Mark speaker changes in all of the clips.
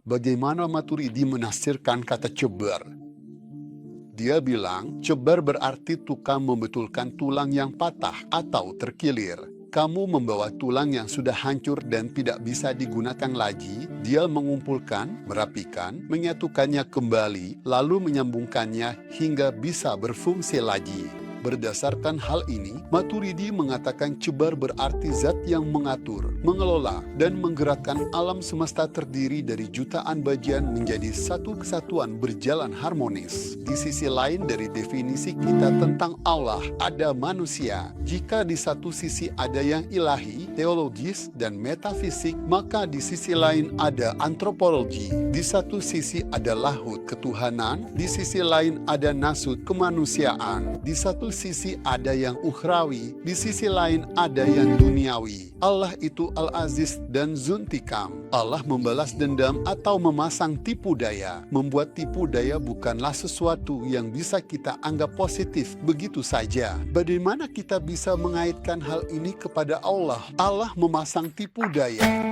Speaker 1: Bagaimana Maturidi menafsirkan kata cebar? Dia bilang, cebar berarti tukang membetulkan tulang yang patah atau terkilir. Kamu membawa tulang yang sudah hancur dan tidak bisa digunakan lagi, dia mengumpulkan, merapikan, menyatukannya kembali, lalu menyambungkannya hingga bisa berfungsi lagi. Berdasarkan hal ini, Maturidi mengatakan cebar berarti zat yang mengatur, mengelola, dan menggerakkan alam semesta terdiri dari jutaan bagian menjadi satu kesatuan berjalan harmonis. Di sisi lain dari definisi kita tentang Allah, ada manusia. Jika di satu sisi ada yang ilahi, teologis, dan metafisik, maka di sisi lain ada antropologi. Di satu sisi ada lahut, ketuhanan, di sisi lain ada nasut, kemanusiaan. Di satu sisi ada yang ukhrawi, di sisi lain ada yang duniawi. Allah itu Al-Aziz dan Zuntikam. Allah membalas dendam atau memasang tipu daya. Membuat tipu daya bukanlah sesuatu yang bisa kita anggap positif begitu saja. Bagaimana kita bisa mengaitkan hal ini kepada Allah? Allah memasang tipu daya.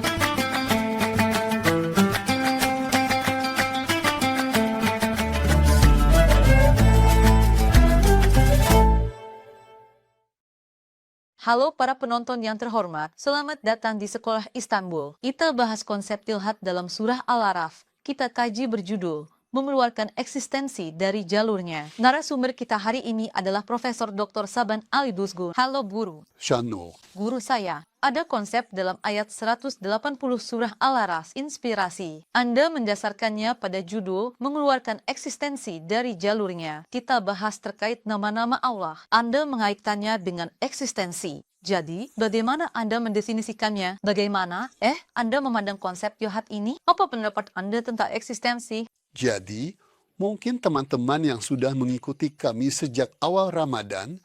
Speaker 2: Halo para penonton yang terhormat, selamat datang di Sekolah Istanbul. Kita bahas konsep tilhat dalam surah Al-Araf. Kita kaji berjudul, mengeluarkan eksistensi dari jalurnya. Narasumber kita hari ini adalah Profesor Dr. Saban Ali Dusgun. Halo guru.
Speaker 1: Shano.
Speaker 2: Guru saya, ada konsep dalam ayat 180 surah Al-Araf, inspirasi. Anda mendasarkannya pada judul, mengeluarkan eksistensi dari jalurnya. Kita bahas terkait nama-nama Allah. Anda mengaitkannya dengan eksistensi. Jadi, bagaimana Anda mendefinisikannya? Bagaimana? Anda memandang konsep tilhat ini? Apa pendapat Anda tentang eksistensi?
Speaker 1: Jadi, mungkin teman-teman yang sudah mengikuti kami sejak awal Ramadan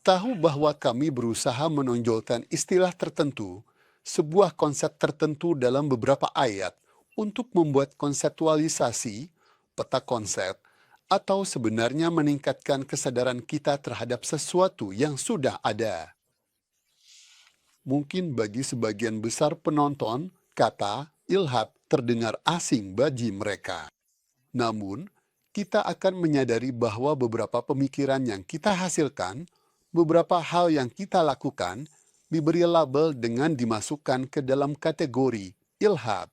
Speaker 1: tahu bahwa kami berusaha menonjolkan istilah tertentu, sebuah konsep tertentu dalam beberapa ayat untuk membuat konseptualisasi, peta konsep, atau sebenarnya meningkatkan kesadaran kita terhadap sesuatu yang sudah ada. Mungkin bagi sebagian besar penonton, kata ilhad terdengar asing bagi mereka. Namun, kita akan menyadari bahwa beberapa pemikiran yang kita hasilkan, beberapa hal yang kita lakukan, diberi label dengan dimasukkan ke dalam kategori ilhad.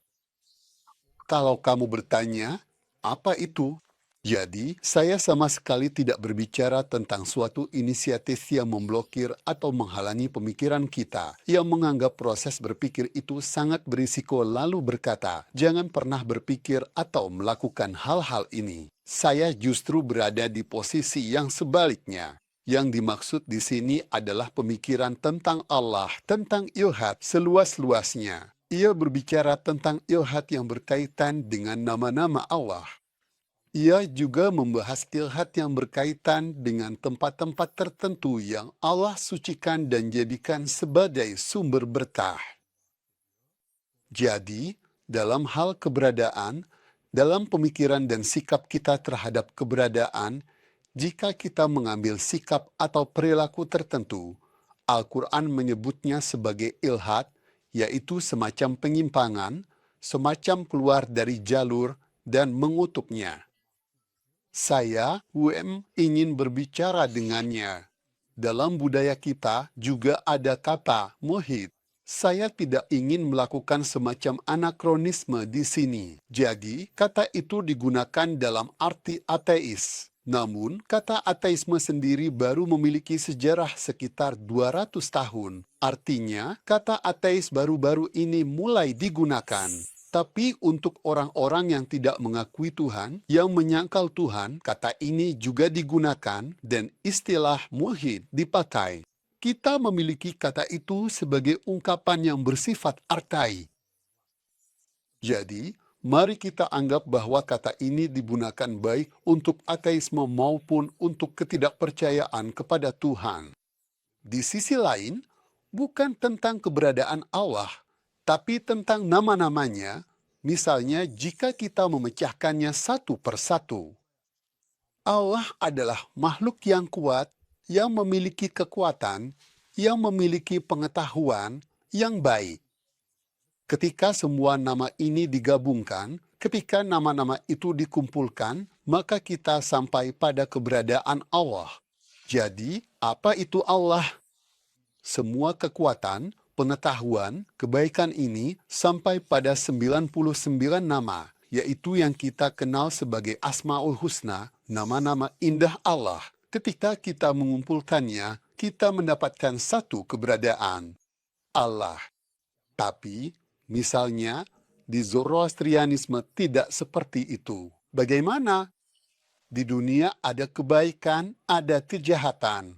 Speaker 1: Kalau kamu bertanya, apa itu? Jadi, saya sama sekali tidak berbicara tentang suatu inisiatif yang memblokir atau menghalangi pemikiran kita, yang menganggap proses berpikir itu sangat berisiko lalu berkata, jangan pernah berpikir atau melakukan hal-hal ini. Saya justru berada di posisi yang sebaliknya. Yang dimaksud di sini adalah pemikiran tentang Allah, tentang ilhad seluas-luasnya. Ia berbicara tentang ilhad yang berkaitan dengan nama-nama Allah. Ia juga membahas ilhad yang berkaitan dengan tempat-tempat tertentu yang Allah sucikan dan jadikan sebagai sumber berkah. Jadi, dalam hal keberadaan, dalam pemikiran dan sikap kita terhadap keberadaan, jika kita mengambil sikap atau perilaku tertentu, Al-Quran menyebutnya sebagai ilhad, yaitu semacam penyimpangan, semacam keluar dari jalur dan mengutuknya. Saya, ingin berbicara dengannya. Dalam budaya kita juga ada kata muhid. Saya tidak ingin melakukan semacam anakronisme di sini. Jadi, kata itu digunakan dalam arti ateis. Namun, kata ateisme sendiri baru memiliki sejarah sekitar 200 tahun. Artinya, kata ateis baru-baru ini mulai digunakan. Tapi untuk orang-orang yang tidak mengakui Tuhan, yang menyangkal Tuhan, kata ini juga digunakan dan istilah mulhid dipakai. Kita memiliki kata itu sebagai ungkapan yang bersifat artai. Jadi, mari kita anggap bahwa kata ini digunakan baik untuk ateisme maupun untuk ketidakpercayaan kepada Tuhan. Di sisi lain, bukan tentang keberadaan Allah, tapi tentang nama-namanya, misalnya jika kita memecahkannya satu persatu. Allah adalah makhluk yang kuat, yang memiliki kekuatan, yang memiliki pengetahuan yang baik. Ketika semua nama ini digabungkan, Ketika nama-nama itu dikumpulkan, maka kita sampai pada keberadaan Allah. Jadi, apa itu Allah? Semua kekuatan, pengetahuan, kebaikan ini sampai pada 99 nama, yaitu yang kita kenal sebagai Asmaul Husna, nama-nama indah Allah. Ketika kita mengumpulkannya, kita mendapatkan satu keberadaan, Allah. Tapi, misalnya, di Zoroastrianisme tidak seperti itu. Bagaimana? Di dunia ada kebaikan, ada kejahatan.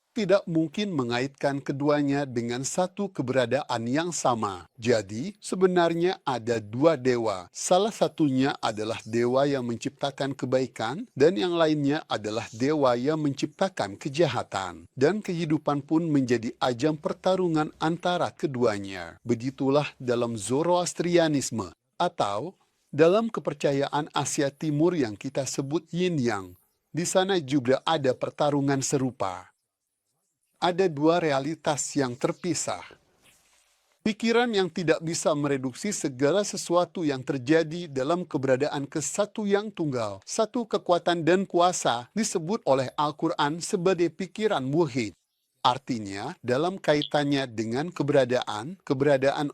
Speaker 1: Tidak mungkin mengaitkan keduanya dengan satu keberadaan yang sama. Jadi, sebenarnya ada dua dewa. Salah satunya adalah dewa yang menciptakan kebaikan, dan yang lainnya adalah dewa yang menciptakan kejahatan. Dan kehidupan pun menjadi ajang pertarungan antara keduanya. Begitulah dalam Zoroastrianisme, atau dalam kepercayaan Asia Timur yang kita sebut Yin Yang. Di sana juga ada pertarungan serupa. Ada dua realitas yang terpisah. Pikiran yang tidak bisa mereduksi segala sesuatu yang terjadi dalam keberadaan ke satu yang tunggal, satu kekuatan dan kuasa, disebut oleh Al-Quran sebagai pikiran muhid. Artinya, dalam kaitannya dengan keberadaan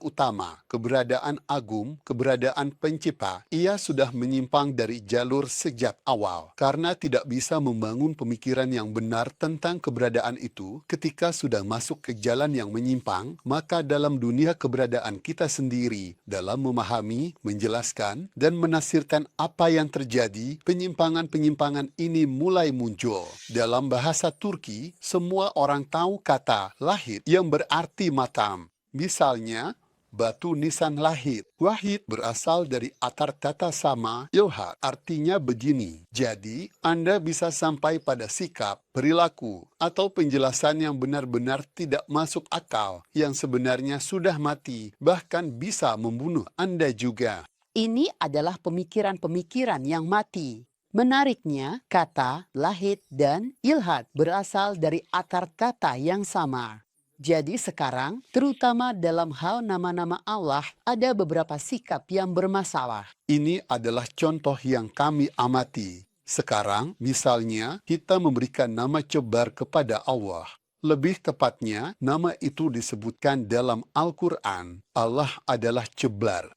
Speaker 1: utama, keberadaan agung, keberadaan pencipta, ia sudah menyimpang dari jalur sejak awal. Karena tidak bisa membangun pemikiran yang benar tentang keberadaan itu, ketika sudah masuk ke jalan yang menyimpang, maka dalam dunia keberadaan kita sendiri, dalam memahami, menjelaskan, dan menafsirkan apa yang terjadi, penyimpangan-penyimpangan ini mulai muncul. Dalam bahasa Turki, semua orang tahu kata lahid yang berarti matam. Misalnya, batu nisan lahid. Wahid berasal dari atar tata sama ilhad, artinya begini. Jadi, Anda bisa sampai pada sikap, perilaku, atau penjelasan yang benar-benar tidak masuk akal, yang sebenarnya sudah mati, bahkan bisa membunuh Anda juga.
Speaker 3: Ini adalah pemikiran-pemikiran yang mati. Menariknya, kata lahid dan ilhad berasal dari akar kata yang sama. Jadi sekarang, terutama dalam hal nama-nama Allah, ada beberapa sikap yang bermasalah.
Speaker 1: Ini adalah contoh yang kami amati. Sekarang, misalnya, kita memberikan nama Cebar kepada Allah. Lebih tepatnya, nama itu disebutkan dalam Al-Quran. Allah adalah Cebar.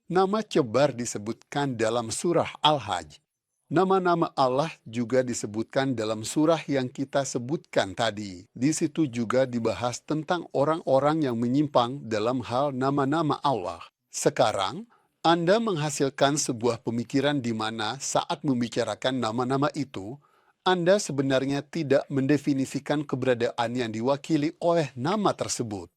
Speaker 1: Nama Cebar disebutkan dalam surah Al-Hajj. Nama-nama Allah juga disebutkan dalam surah yang kita sebutkan tadi. Di situ juga dibahas tentang orang-orang yang menyimpang dalam hal nama-nama Allah. Sekarang, Anda menghasilkan sebuah pemikiran di mana saat membicarakan nama-nama itu, Anda sebenarnya tidak mendefinisikan keberadaan yang diwakili oleh nama tersebut.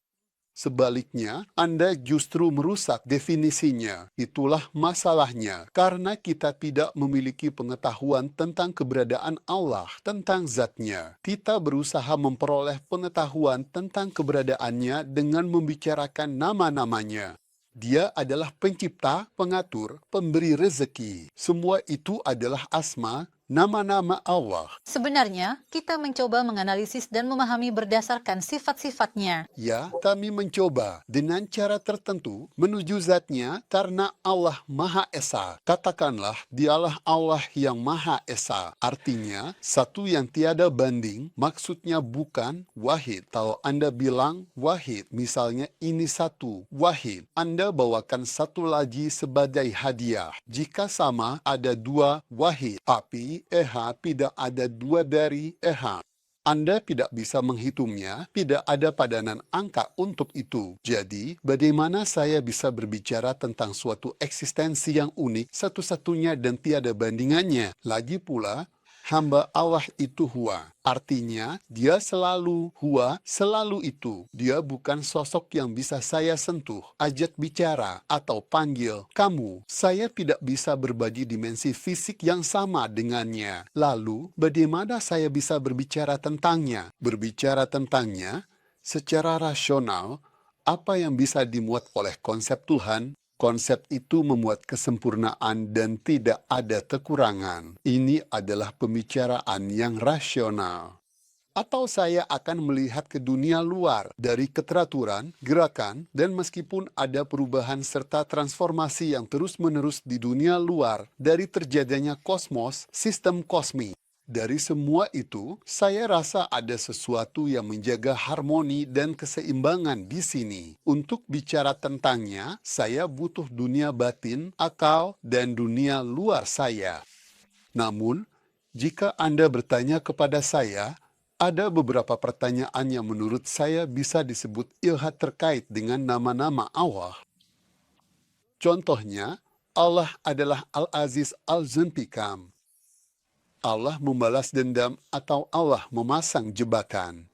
Speaker 1: Sebaliknya, Anda justru merusak definisinya. Itulah masalahnya, karena kita tidak memiliki pengetahuan tentang keberadaan Allah, tentang zatnya. Kita berusaha memperoleh pengetahuan tentang keberadaannya dengan membicarakan nama-namanya. Dia adalah pencipta, pengatur, pemberi rezeki. Semua itu adalah asma, nama-nama Allah.
Speaker 2: Sebenarnya, kita mencoba menganalisis dan memahami berdasarkan sifat-sifatnya.
Speaker 1: Ya, kami mencoba dengan cara tertentu menuju zatnya karena Allah Maha Esa. Katakanlah, dialah Allah yang Maha Esa. Artinya, satu yang tiada banding, maksudnya bukan wahid. Kalau Anda bilang wahid, misalnya ini satu, wahid. Anda bawakan satu lagi sebagai hadiah. Jika sama, ada dua wahid. Tapi, tidak ada dua dari Anda tidak bisa menghitungnya, tidak ada padanan angka untuk itu. Jadi, bagaimana saya bisa berbicara tentang suatu eksistensi yang unik, satu-satunya dan tiada bandingannya? Lagi pula, hamba Allah itu Huwa. Artinya, dia selalu Huwa, selalu itu. Dia bukan sosok yang bisa saya sentuh, ajak bicara, atau panggil. Kamu, saya tidak bisa berbagi dimensi fisik yang sama dengannya. Lalu, bagaimana saya bisa berbicara tentangnya? Berbicara tentangnya, secara rasional, apa yang bisa dimuat oleh konsep Tuhan? Konsep itu memuat kesempurnaan dan tidak ada kekurangan. Ini adalah pembicaraan yang rasional. Atau saya akan melihat ke dunia luar dari keteraturan, gerakan, dan meskipun ada perubahan serta transformasi yang terus-menerus di dunia luar dari terjadinya kosmos, sistem kosmik. Dari semua itu, saya rasa ada sesuatu yang menjaga harmoni dan keseimbangan di sini. Untuk bicara tentangnya, saya butuh dunia batin, akal, dan dunia luar saya. Namun, jika Anda bertanya kepada saya, ada beberapa pertanyaan yang menurut saya bisa disebut ilhad terkait dengan nama-nama Allah. Contohnya, Allah adalah Al-Aziz Al-Zuntikam. Allah membalas dendam atau Allah memasang jebakan.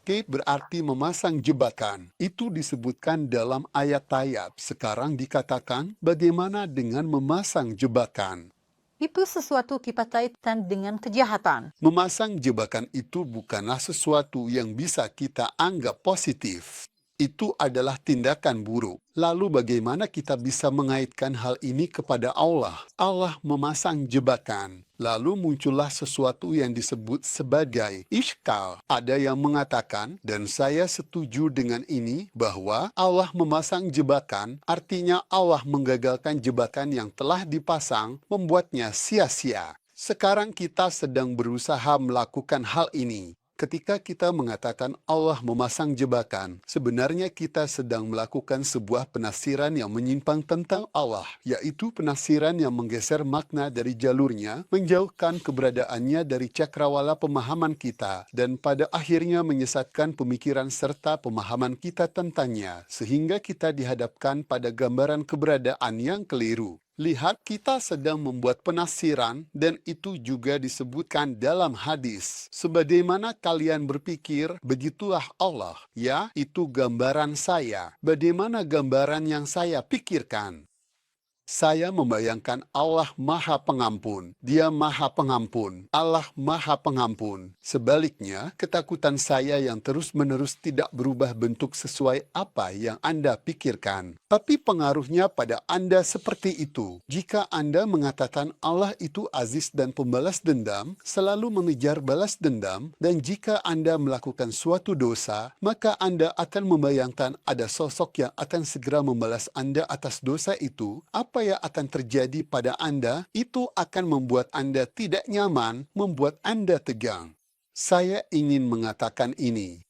Speaker 1: Kait berarti memasang jebakan. Itu disebutkan dalam ayat Tayyab. Sekarang dikatakan bagaimana dengan memasang jebakan.
Speaker 4: Itu sesuatu kita kaitkan dengan kejahatan.
Speaker 1: Memasang jebakan itu bukanlah sesuatu yang bisa kita anggap positif. Itu adalah tindakan buruk. Lalu bagaimana kita bisa mengaitkan hal ini kepada Allah? Allah memasang jebakan. Lalu muncullah sesuatu yang disebut sebagai iskal. Ada yang mengatakan, dan saya setuju dengan ini, bahwa Allah memasang jebakan, artinya Allah menggagalkan jebakan yang telah dipasang, membuatnya sia-sia. Sekarang kita sedang berusaha melakukan hal ini. Ketika kita mengatakan Allah memasang jebakan, sebenarnya kita sedang melakukan sebuah penafsiran yang menyimpang tentang Allah, yaitu penafsiran yang menggeser makna dari jalurnya, menjauhkan keberadaannya dari cakrawala pemahaman kita, dan pada akhirnya menyesatkan pemikiran serta pemahaman kita tentangnya, sehingga kita dihadapkan pada gambaran keberadaan yang keliru. Lihat, kita sedang membuat penafsiran dan itu juga disebutkan dalam hadis. Sebagaimana kalian berpikir, begitulah Allah. Ya, itu gambaran saya. Bagaimana gambaran yang saya pikirkan? Saya membayangkan Allah Maha Pengampun. Dia Maha Pengampun. Allah Maha Pengampun. Sebaliknya, ketakutan saya yang terus-menerus tidak berubah bentuk sesuai apa yang Anda pikirkan. Tapi pengaruhnya pada Anda seperti itu. Jika Anda mengatakan Allah itu aziz dan pembalas dendam, selalu mengejar balas dendam, dan jika Anda melakukan suatu dosa, maka Anda akan membayangkan ada sosok yang akan segera membalas Anda atas dosa itu, apa yang akan terjadi pada Anda, itu akan membuat Anda tidak nyaman, membuat Anda tegang. Saya ingin mengatakan ini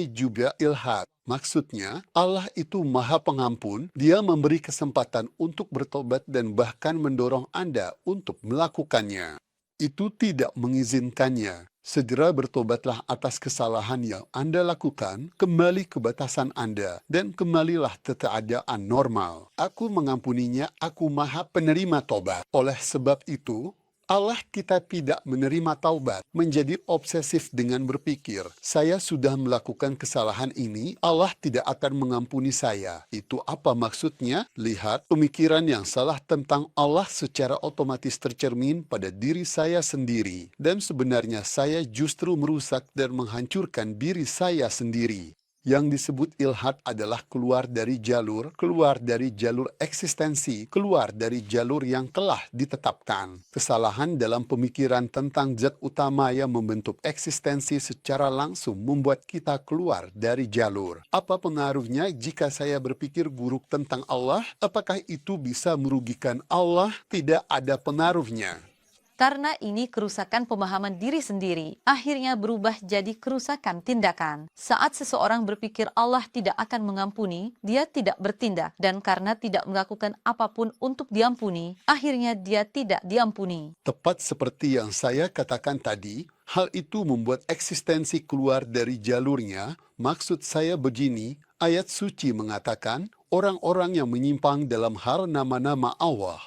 Speaker 1: juga ilhad. Maksudnya, Allah itu Maha Pengampun, Dia memberi kesempatan untuk bertobat dan bahkan mendorong Anda untuk melakukannya. Itu tidak mengizinkannya. Segera bertobatlah atas kesalahan yang Anda lakukan, kembali ke batasan Anda, dan kembalilah ke keadaan normal. Aku mengampuninya, aku Maha Penerima Tobat. Oleh sebab itu, Allah kita tidak menerima taubat, menjadi obsesif dengan berpikir, saya sudah melakukan kesalahan ini, Allah tidak akan mengampuni saya. Itu apa maksudnya? Lihat, pemikiran yang salah tentang Allah secara otomatis tercermin pada diri saya sendiri. Dan sebenarnya saya justru merusak dan menghancurkan diri saya sendiri. Yang disebut ilhad adalah keluar dari jalur eksistensi, keluar dari jalur yang telah ditetapkan. Kesalahan dalam pemikiran tentang zat utama yang membentuk eksistensi secara langsung membuat kita keluar dari jalur. Apa pengaruhnya jika saya berpikir buruk tentang Allah? Apakah itu bisa merugikan Allah? Tidak ada pengaruhnya.
Speaker 2: Karena ini kerusakan pemahaman diri sendiri, akhirnya berubah jadi kerusakan tindakan. Saat seseorang berpikir Allah tidak akan mengampuni, dia tidak bertindak. Dan karena tidak melakukan apapun untuk diampuni, akhirnya dia tidak diampuni.
Speaker 1: Tepat seperti yang saya katakan tadi, hal itu membuat eksistensi keluar dari jalurnya. Maksud saya begini, ayat suci mengatakan, orang-orang yang menyimpang dalam hal nama-nama Allah.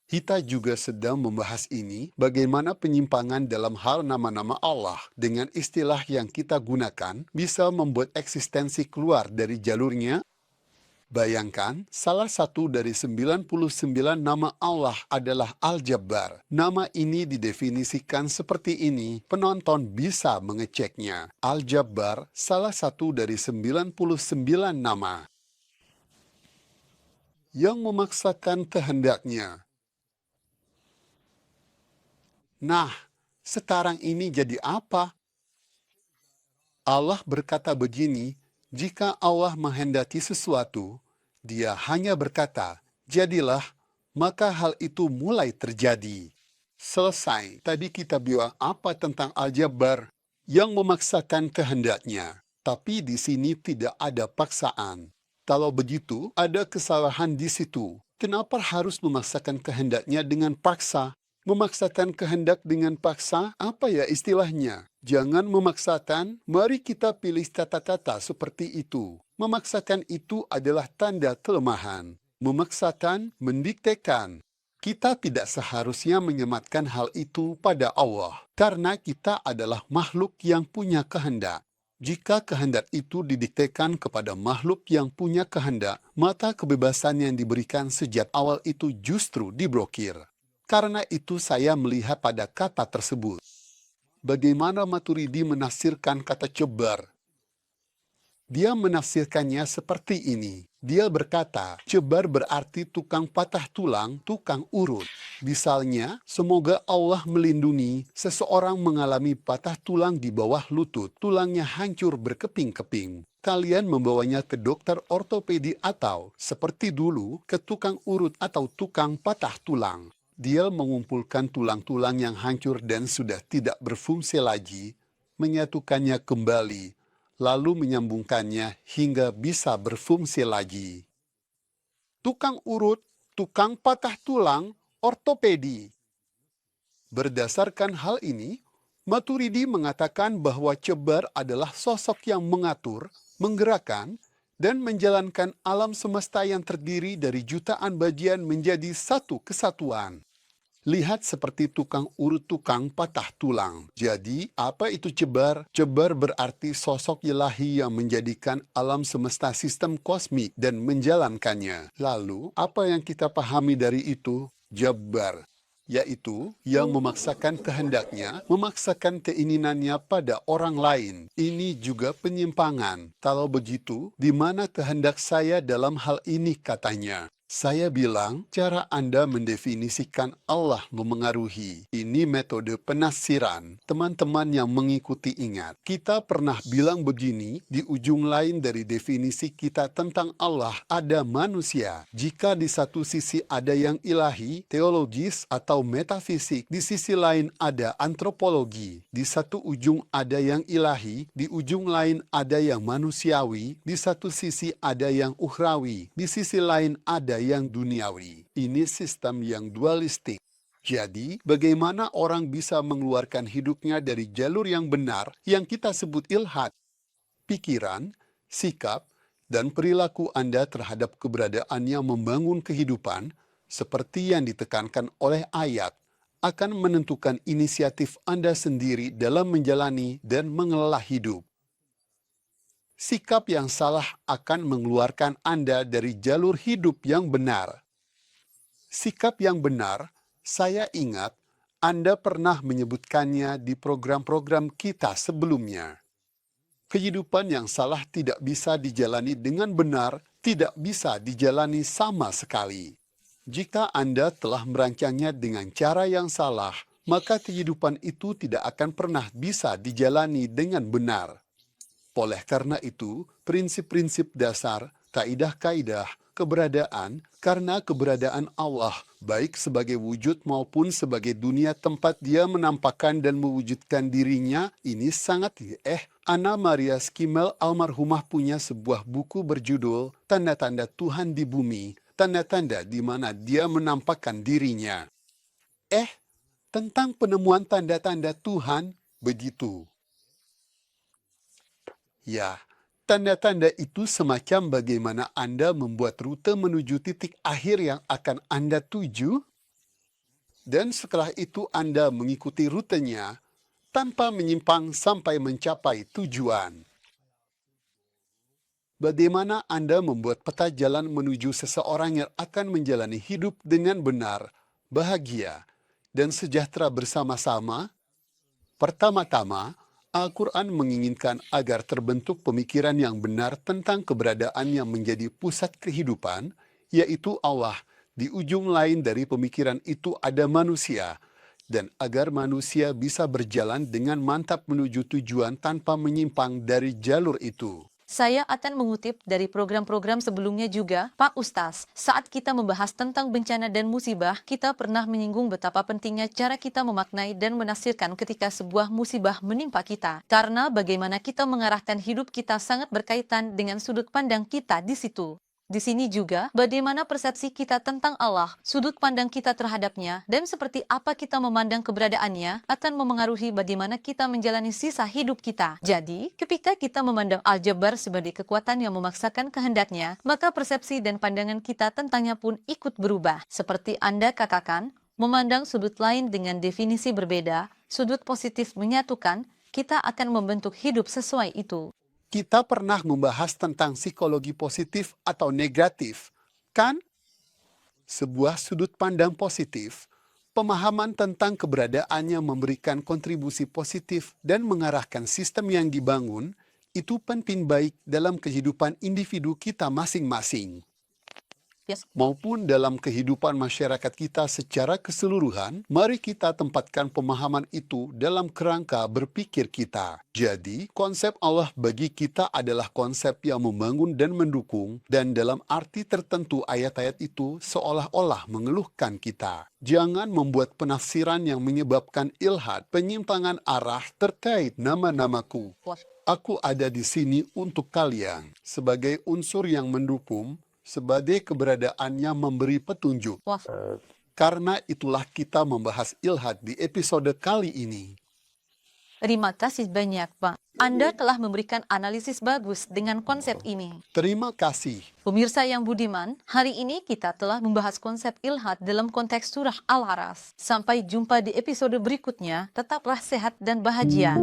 Speaker 1: Kita juga sedang membahas ini, bagaimana penyimpangan dalam hal nama-nama Allah dengan istilah yang kita gunakan bisa membuat eksistensi keluar dari jalurnya. Bayangkan, salah satu dari 99 nama Allah adalah Al-Jabbar. Nama ini didefinisikan seperti ini, penonton bisa mengeceknya. Al-Jabbar salah satu dari 99 nama yang memaksakan kehendaknya. Nah, Sekarang ini jadi apa? Allah berkata begini, jika Allah menghendaki sesuatu, Dia hanya berkata, jadilah, maka hal itu mulai terjadi. Selesai. Tadi kita bilang apa tentang Al-Jabbar yang memaksakan kehendaknya. Tapi di sini tidak ada paksaan. Kalau begitu, ada kesalahan di situ. Kenapa harus memaksakan kehendaknya dengan paksa? Memaksakan kehendak dengan paksa, apa ya istilahnya? Jangan memaksakan, mari kita pilih kata-kata seperti itu. Memaksakan itu adalah tanda kelemahan. Memaksakan, mendiktekan. Kita tidak seharusnya menyematkan hal itu pada Allah, karena kita adalah makhluk yang punya kehendak. Jika kehendak itu didiktekan kepada makhluk yang punya kehendak, maka kebebasan yang diberikan sejak awal itu justru diblokir. Karena itu saya melihat pada kata tersebut. Bagaimana Maturidi menafsirkan kata cebar? Dia menafsirkannya seperti ini. Dia berkata, cebar berarti tukang patah tulang, tukang urut. Misalnya, semoga Allah melindungi seseorang mengalami patah tulang di bawah lutut, tulangnya hancur berkeping-keping. Kalian membawanya ke dokter ortopedi atau, seperti dulu, ke tukang urut atau tukang patah tulang. Dia mengumpulkan tulang-tulang yang hancur dan sudah tidak berfungsi lagi, menyatukannya kembali, lalu menyambungkannya hingga bisa berfungsi lagi. Tukang urut, tukang patah tulang, ortopedi. Berdasarkan hal ini, Maturidi mengatakan bahwa cebar adalah sosok yang mengatur, menggerakkan, dan menjalankan alam semesta yang terdiri dari jutaan bagian menjadi satu kesatuan. Lihat seperti tukang urut, tukang patah tulang. Jadi, apa itu cebar? Cebar berarti sosok ilahi yang menjadikan alam semesta sistem kosmik dan menjalankannya. Lalu, apa yang kita pahami dari itu? Jabbar, yaitu yang memaksakan kehendaknya, memaksakan keinginannya pada orang lain. Ini juga penyimpangan. Kalau begitu, di mana kehendak saya dalam hal ini katanya? Saya bilang, cara Anda mendefinisikan Allah memengaruhi. Ini metode penafsiran. Teman-teman yang mengikuti ingat, kita pernah bilang begini, di ujung lain dari definisi kita tentang Allah ada manusia. Jika di satu sisi ada yang ilahi, teologis atau metafisik, di sisi lain ada antropologi. Di satu ujung ada yang ilahi, di ujung lain ada yang manusiawi, di satu sisi ada yang ukhrawi, di sisi lain ada yang duniawi. Ini sistem yang dualistik. Jadi, bagaimana orang bisa mengeluarkan hidupnya dari jalur yang benar yang kita sebut ilhad? Pikiran, sikap, dan perilaku Anda terhadap keberadaan yang membangun kehidupan, seperti yang ditekankan oleh ayat, akan menentukan inisiatif Anda sendiri dalam menjalani dan mengelola hidup. Sikap yang salah akan mengeluarkan Anda dari jalur hidup yang benar. Sikap yang benar, saya ingat Anda pernah menyebutkannya di program-program kita sebelumnya. Kehidupan yang salah tidak bisa dijalani dengan benar, tidak bisa dijalani sama sekali. Jika Anda telah merancangnya dengan cara yang salah, maka kehidupan itu tidak akan pernah bisa dijalani dengan benar. Oleh karena itu, prinsip-prinsip dasar, kaidah-kaidah, keberadaan, karena keberadaan Allah, baik sebagai wujud maupun sebagai dunia tempat Dia menampakkan dan mewujudkan dirinya, ini sangat Anna Maria Skimmel almarhumah punya sebuah buku berjudul Tanda-tanda Tuhan di Bumi, tanda-tanda di mana Dia menampakkan dirinya. Tentang penemuan tanda-tanda Tuhan, begitu. Ya, tanda-tanda itu semacam bagaimana Anda membuat rute menuju titik akhir yang akan Anda tuju, dan setelah itu Anda mengikuti rutenya tanpa menyimpang sampai mencapai tujuan. Bagaimana Anda membuat peta jalan menuju seseorang yang akan menjalani hidup dengan benar, bahagia, dan sejahtera bersama-sama? Pertama-tama, Al-Quran menginginkan agar terbentuk pemikiran yang benar tentang keberadaan yang menjadi pusat kehidupan, yaitu Allah. Di ujung lain dari pemikiran itu ada manusia. dan agar manusia bisa berjalan dengan mantap menuju tujuan tanpa menyimpang dari jalur itu.
Speaker 2: Saya akan mengutip dari program-program sebelumnya juga, Pak Ustaz. Saat kita membahas tentang bencana dan musibah, kita pernah menyinggung betapa pentingnya cara kita memaknai dan menafsirkan ketika sebuah musibah menimpa kita. Karena bagaimana kita mengarahkan hidup kita sangat berkaitan dengan sudut pandang kita di situ. Di sini juga, bagaimana persepsi kita tentang Allah, sudut pandang kita terhadapnya, dan seperti apa kita memandang keberadaannya akan memengaruhi bagaimana kita menjalani sisa hidup kita. Jadi, ketika kita memandang Al-Jabbar sebagai kekuatan yang memaksakan kehendaknya, maka persepsi dan pandangan kita tentangnya pun ikut berubah. Seperti Anda katakan, memandang sudut lain dengan definisi berbeda, sudut positif menyatukan, kita akan membentuk hidup sesuai itu.
Speaker 1: Kita pernah membahas tentang psikologi positif atau negatif, kan? Sebuah sudut pandang positif, pemahaman tentang keberadaannya memberikan kontribusi positif dan mengarahkan sistem yang dibangun, itu penting baik dalam kehidupan individu kita masing-masing, maupun dalam kehidupan masyarakat kita secara keseluruhan. Mari kita tempatkan pemahaman itu dalam kerangka berpikir kita. Jadi, konsep Allah bagi kita adalah konsep yang membangun dan mendukung, dan dalam arti tertentu ayat-ayat itu seolah-olah mengeluhkan kita. Jangan membuat penafsiran yang menyebabkan ilhad, penyimpangan arah terkait nama-namaku. Aku ada di sini untuk kalian, sebagai unsur yang mendukung, sebagai keberadaannya memberi petunjuk. Karena itulah kita membahas ilhad di episode kali ini.
Speaker 2: Terima kasih banyak, Pak. Anda telah memberikan analisis bagus dengan konsep ini.
Speaker 1: Terima kasih.
Speaker 2: Pemirsa yang budiman, hari ini kita telah membahas konsep ilhad dalam konteks surah Al-A'raf. Sampai jumpa di episode berikutnya, tetaplah sehat dan bahagia.